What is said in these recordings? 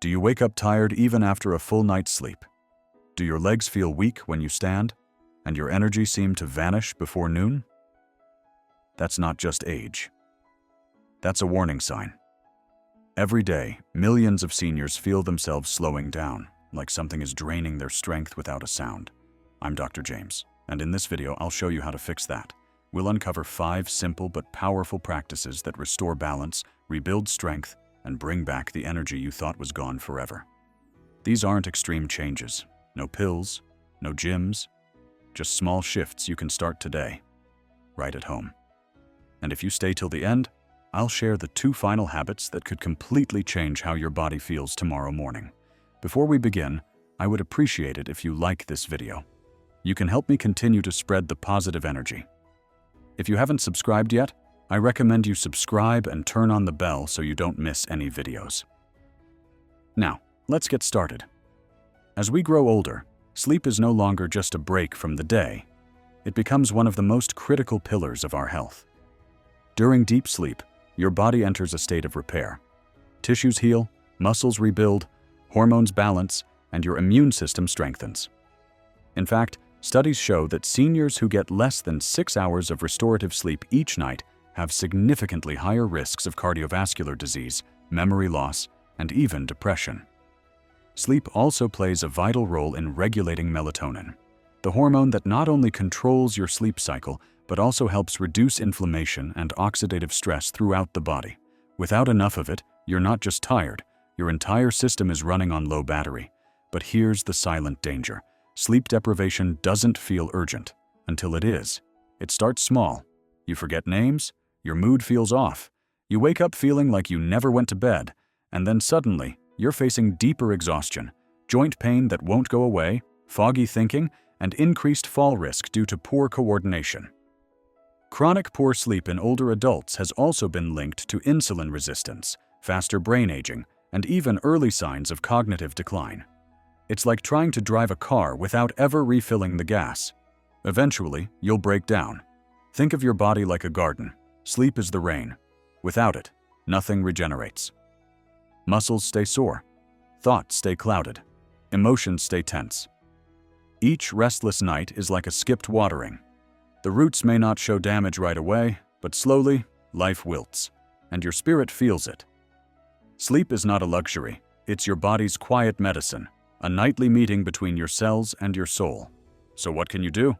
Do you wake up tired even after a full night's sleep? Do your legs feel weak when you stand, and your energy seem to vanish before noon? That's not just age. That's a warning sign. Every day, millions of seniors feel themselves slowing down, like something is draining their strength without a sound. I'm Dr. James, and in this video, I'll show you how to fix that. We'll uncover 5 simple but powerful practices that restore balance, rebuild strength, and bring back the energy you thought was gone forever. These aren't extreme changes. No pills, no gyms, just small shifts you can start today, right at home. And if you stay till the end, I'll share the 2 final habits that could completely change how your body feels tomorrow morning. Before we begin, I would appreciate it if you like this video. You can help me continue to spread the positive energy. If you haven't subscribed yet, I recommend you subscribe and turn on the bell so you don't miss any videos. Now, let's get started. As we grow older, sleep is no longer just a break from the day. It becomes one of the most critical pillars of our health. During deep sleep, your body enters a state of repair. Tissues heal, muscles rebuild, hormones balance, and your immune system strengthens. In fact, studies show that seniors who get less than 6 hours of restorative sleep each night have significantly higher risks of cardiovascular disease, memory loss, and even depression. Sleep also plays a vital role in regulating melatonin, the hormone that not only controls your sleep cycle, but also helps reduce inflammation and oxidative stress throughout the body. Without enough of it, you're not just tired, your entire system is running on low battery. But here's the silent danger. Sleep deprivation doesn't feel urgent until it is. It starts small. You forget names, your mood feels off, you wake up feeling like you never went to bed, and then suddenly, you're facing deeper exhaustion, joint pain that won't go away, foggy thinking, and increased fall risk due to poor coordination. Chronic poor sleep in older adults has also been linked to insulin resistance, faster brain aging, and even early signs of cognitive decline. It's like trying to drive a car without ever refilling the gas. Eventually, you'll break down. Think of your body like a garden. Sleep is the rain. Without it, nothing regenerates. Muscles stay sore. Thoughts stay clouded. Emotions stay tense. Each restless night is like a skipped watering. The roots may not show damage right away, but slowly, life wilts, and your spirit feels it. Sleep is not a luxury. It's your body's quiet medicine, a nightly meeting between your cells and your soul. So what can you do?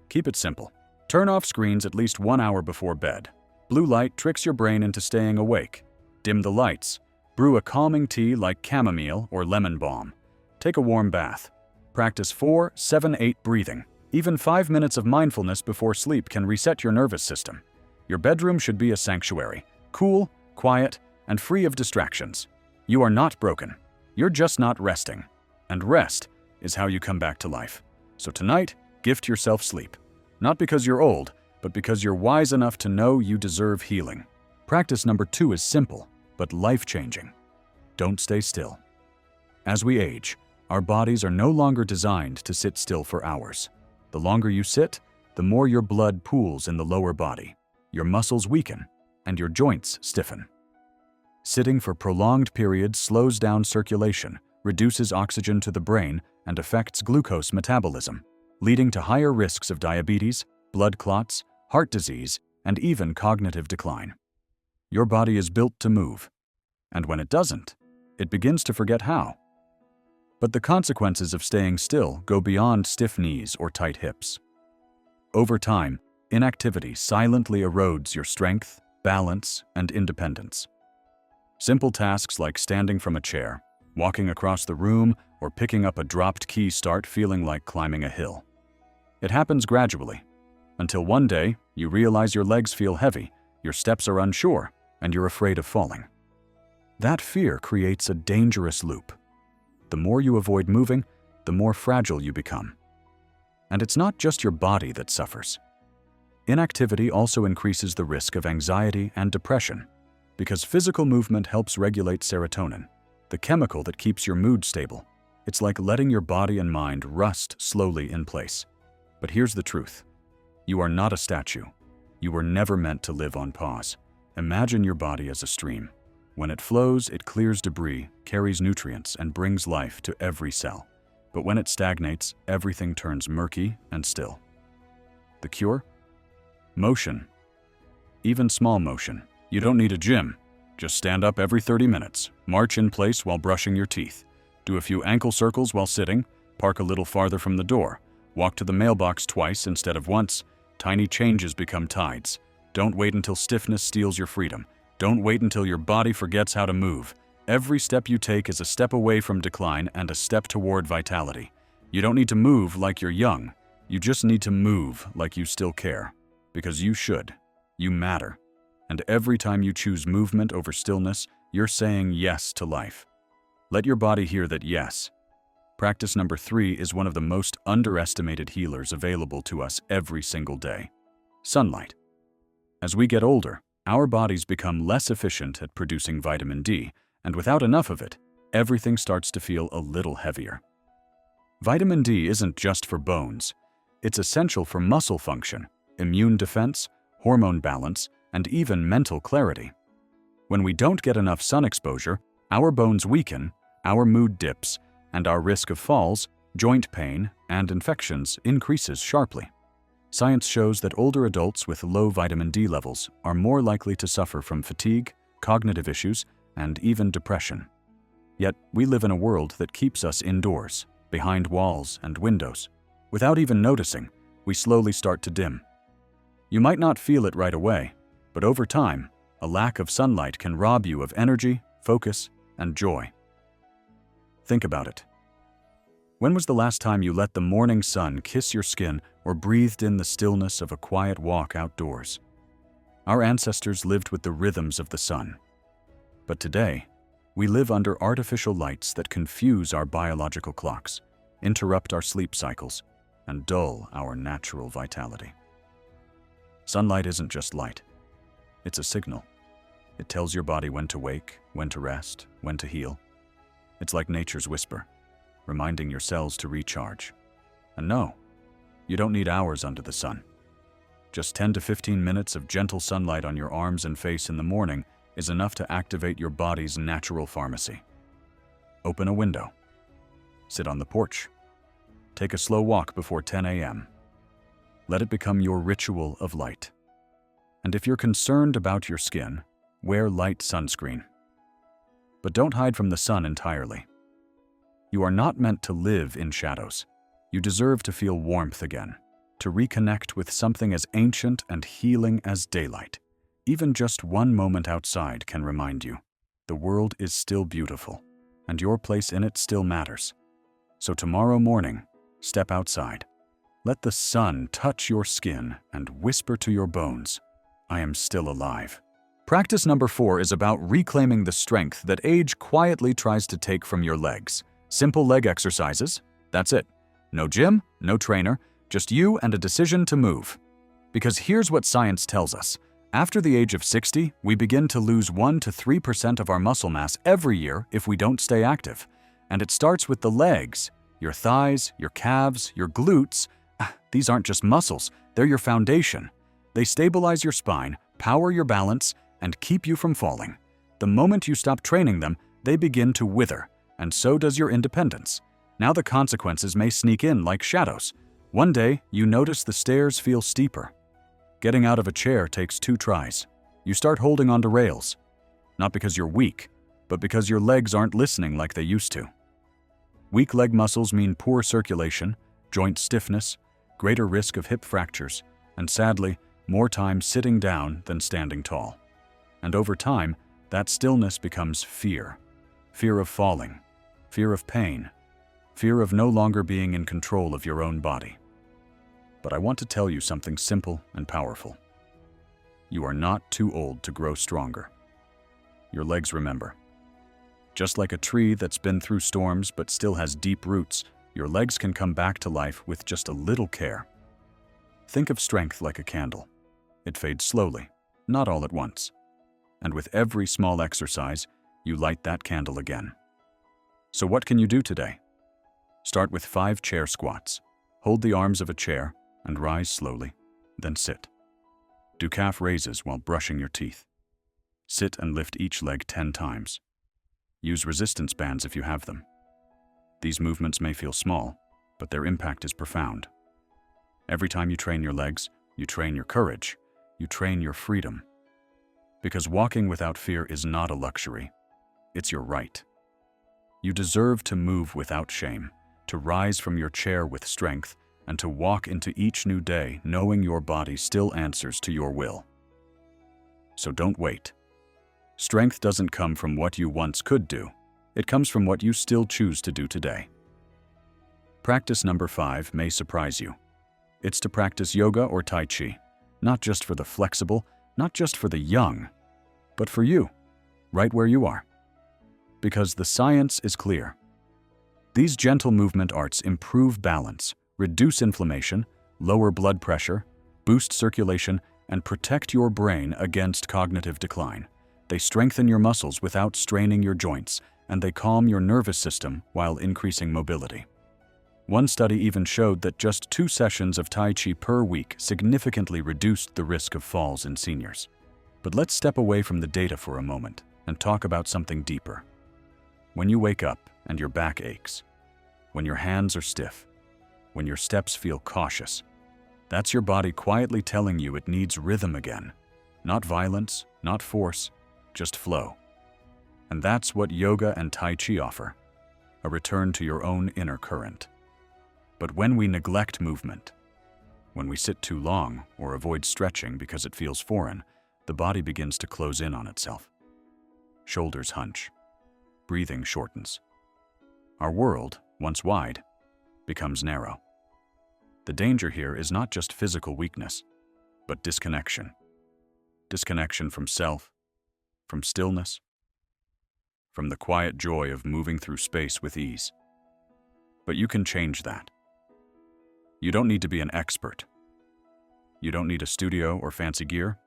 Keep it simple. Turn off screens at least 1 hour before bed. Blue light tricks your brain into staying awake. Dim the lights. Brew a calming tea like chamomile or lemon balm. Take a warm bath. Practice 4-7-8 breathing. Even 5 minutes of mindfulness before sleep can reset your nervous system. Your bedroom should be a sanctuary, cool, quiet, and free of distractions. You are not broken. You're just not resting. And rest is how you come back to life. So tonight, gift yourself sleep. Not because you're old, but because you're wise enough to know you deserve healing. Practice number 2 is simple, but life-changing. Don't stay still. As we age, our bodies are no longer designed to sit still for hours. The longer you sit, the more your blood pools in the lower body, your muscles weaken, and your joints stiffen. Sitting for prolonged periods slows down circulation, reduces oxygen to the brain, and affects glucose metabolism, leading to higher risks of diabetes, blood clots, heart disease, and even cognitive decline. Your body is built to move, and when it doesn't, it begins to forget how. But the consequences of staying still go beyond stiff knees or tight hips. Over time, inactivity silently erodes your strength, balance, and independence. Simple tasks like standing from a chair, walking across the room, or picking up a dropped key start feeling like climbing a hill. It happens gradually, until one day you realize your legs feel heavy, your steps are unsure, and you're afraid of falling. That fear creates a dangerous loop. The more you avoid moving, the more fragile you become. And it's not just your body that suffers. Inactivity also increases the risk of anxiety and depression, because physical movement helps regulate serotonin, the chemical that keeps your mood stable. It's like letting your body and mind rust slowly in place. But here's the truth. You are not a statue. You were never meant to live on pause. Imagine your body as a stream. When it flows, it clears debris, carries nutrients, and brings life to every cell. But when it stagnates, everything turns murky and still. The cure? Motion. Even small motion. You don't need a gym. Just stand up every 30 minutes, march in place while brushing your teeth, do a few ankle circles while sitting, park a little farther from the door, walk to the mailbox twice instead of once. Tiny changes become tides. Don't wait until stiffness steals your freedom. Don't wait until your body forgets how to move. Every step you take is a step away from decline and a step toward vitality. You don't need to move like you're young. You just need to move like you still care. Because you should. You matter. And every time you choose movement over stillness, you're saying yes to life. Let your body hear that yes. Practice number 3 is one of the most underestimated healers available to us every single day. Sunlight. As we get older, our bodies become less efficient at producing vitamin D, and without enough of it, everything starts to feel a little heavier. Vitamin D isn't just for bones. It's essential for muscle function, immune defense, hormone balance, and even mental clarity. When we don't get enough sun exposure, our bones weaken, our mood dips, and our risk of falls, joint pain, and infections increases sharply. Science shows that older adults with low vitamin D levels are more likely to suffer from fatigue, cognitive issues, and even depression. Yet, we live in a world that keeps us indoors, behind walls and windows. Without even noticing, we slowly start to dim. You might not feel it right away, but over time, a lack of sunlight can rob you of energy, focus, and joy. Think about it. When was the last time you let the morning sun kiss your skin or breathed in the stillness of a quiet walk outdoors? Our ancestors lived with the rhythms of the sun. But today, we live under artificial lights that confuse our biological clocks, interrupt our sleep cycles, and dull our natural vitality. Sunlight isn't just light. It's a signal. It tells your body when to wake, when to rest, when to heal. It's like nature's whisper, reminding your cells to recharge. And no, you don't need hours under the sun. Just 10 to 15 minutes of gentle sunlight on your arms and face in the morning is enough to activate your body's natural pharmacy. Open a window. Sit on the porch. Take a slow walk before 10 a.m. Let it become your ritual of light. And if you're concerned about your skin, wear light sunscreen. But don't hide from the sun entirely. You are not meant to live in shadows. You deserve to feel warmth again, to reconnect with something as ancient and healing as daylight. Even just one moment outside can remind you, the world is still beautiful, and your place in it still matters. So tomorrow morning, step outside. Let the sun touch your skin and whisper to your bones, I am still alive. Practice number 4 is about reclaiming the strength that age quietly tries to take from your legs. Simple leg exercises, that's it. No gym, no trainer, just you and a decision to move. Because here's what science tells us. After the age of 60, we begin to lose 1 to 3% of our muscle mass every year if we don't stay active. And it starts with the legs. Your thighs, your calves, your glutes. These aren't just muscles, they're your foundation. They stabilize your spine, power your balance, and keep you from falling. The moment you stop training them, they begin to wither, and so does your independence. Now the consequences may sneak in like shadows. One day, you notice the stairs feel steeper. Getting out of a chair takes 2 tries. You start holding onto rails. Not because you're weak, but because your legs aren't listening like they used to. Weak leg muscles mean poor circulation, joint stiffness, greater risk of hip fractures, and sadly, more time sitting down than standing tall. And over time, that stillness becomes fear. Fear of falling, fear of pain, fear of no longer being in control of your own body. But I want to tell you something simple and powerful. You are not too old to grow stronger. Your legs remember. Just like a tree that's been through storms but still has deep roots, your legs can come back to life with just a little care. Think of strength like a candle. It fades slowly, not all at once. And with every small exercise, you light that candle again. So what can you do today? Start with 5 chair squats. Hold the arms of a chair and rise slowly, then sit. Do calf raises while brushing your teeth. Sit and lift each leg 10 times. Use resistance bands if you have them. These movements may feel small, but their impact is profound. Every time you train your legs, you train your courage, you train your freedom. Because walking without fear is not a luxury, it's your right. You deserve to move without shame, to rise from your chair with strength, and to walk into each new day knowing your body still answers to your will. So don't wait. Strength doesn't come from what you once could do. It comes from what you still choose to do today. Practice number 5 may surprise you. It's to practice yoga or Tai Chi, not just for the flexible, not just for the young, but for you, right where you are. Because the science is clear. These gentle movement arts improve balance, reduce inflammation, lower blood pressure, boost circulation, and protect your brain against cognitive decline. They strengthen your muscles without straining your joints, and they calm your nervous system while increasing mobility. One study even showed that just 2 sessions of Tai Chi per week significantly reduced the risk of falls in seniors. But let's step away from the data for a moment and talk about something deeper. When you wake up and your back aches, when your hands are stiff, when your steps feel cautious, that's your body quietly telling you it needs rhythm again. Not violence, not force, just flow. And that's what yoga and Tai Chi offer, a return to your own inner current. But when we neglect movement, when we sit too long or avoid stretching because it feels foreign, the body begins to close in on itself. Shoulders hunch, breathing shortens. Our world, once wide, becomes narrow. The danger here is not just physical weakness, but disconnection. Disconnection from self, from stillness, from the quiet joy of moving through space with ease. But you can change that. You don't need to be an expert. You don't need a studio or fancy gear.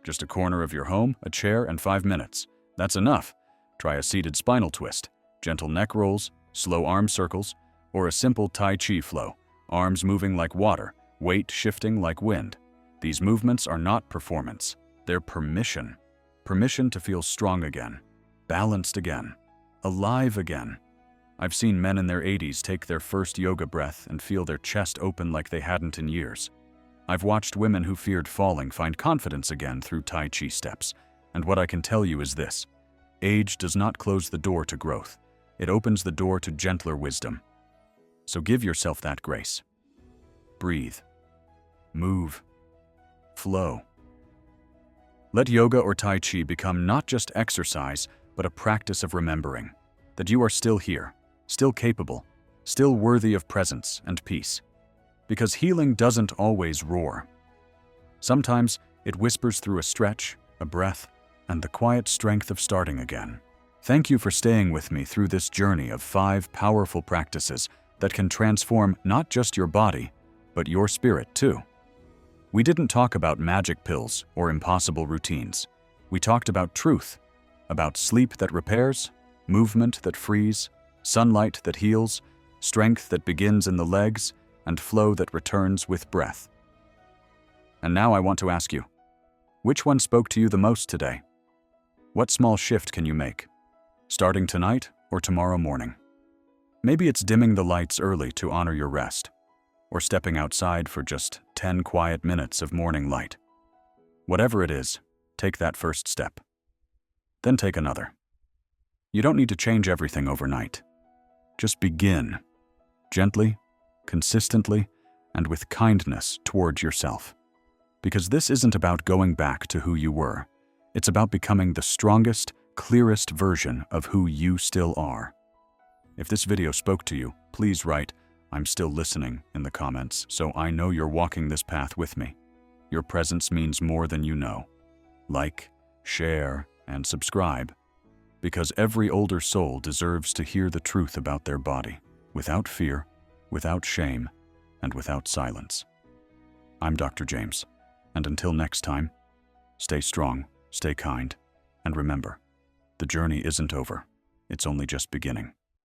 Just a corner of your home, a chair, and 5 minutes. That's enough. Try a seated spinal twist, gentle neck rolls, slow arm circles, or a simple Tai Chi flow, arms moving like water, weight shifting like wind. These movements are not performance. They're permission. Permission to feel strong again, balanced again, alive again. I've seen men in their 80s take their first yoga breath and feel their chest open like they hadn't in years. I've watched women who feared falling find confidence again through Tai Chi steps. And what I can tell you is this: age does not close the door to growth. It opens the door to gentler wisdom. So give yourself that grace. Breathe. Move. Flow. Let yoga or Tai Chi become not just exercise, but a practice of remembering that you are still here, still capable, still worthy of presence and peace. Because healing doesn't always roar. Sometimes it whispers through a stretch, a breath, and the quiet strength of starting again. Thank you for staying with me through this journey of 5 powerful practices that can transform not just your body, but your spirit too. We didn't talk about magic pills or impossible routines. We talked about truth, about sleep that repairs, movement that frees, sunlight that heals, strength that begins in the legs, and flow that returns with breath. And now I want to ask you, which one spoke to you the most today? What small shift can you make? Starting tonight or tomorrow morning? Maybe it's dimming the lights early to honor your rest, or stepping outside for just 10 quiet minutes of morning light. Whatever it is, take that first step. Then take another. You don't need to change everything overnight. Just begin, gently, consistently, and with kindness towards yourself. Because this isn't about going back to who you were. It's about becoming the strongest, clearest version of who you still are. If this video spoke to you, please write, "I'm still listening," in the comments, so I know you're walking this path with me. Your presence means more than you know. Like, share, and subscribe. Because every older soul deserves to hear the truth about their body, without fear, without shame, and without silence. I'm Dr. James, and until next time, stay strong, stay kind, and remember, the journey isn't over. It's only just beginning.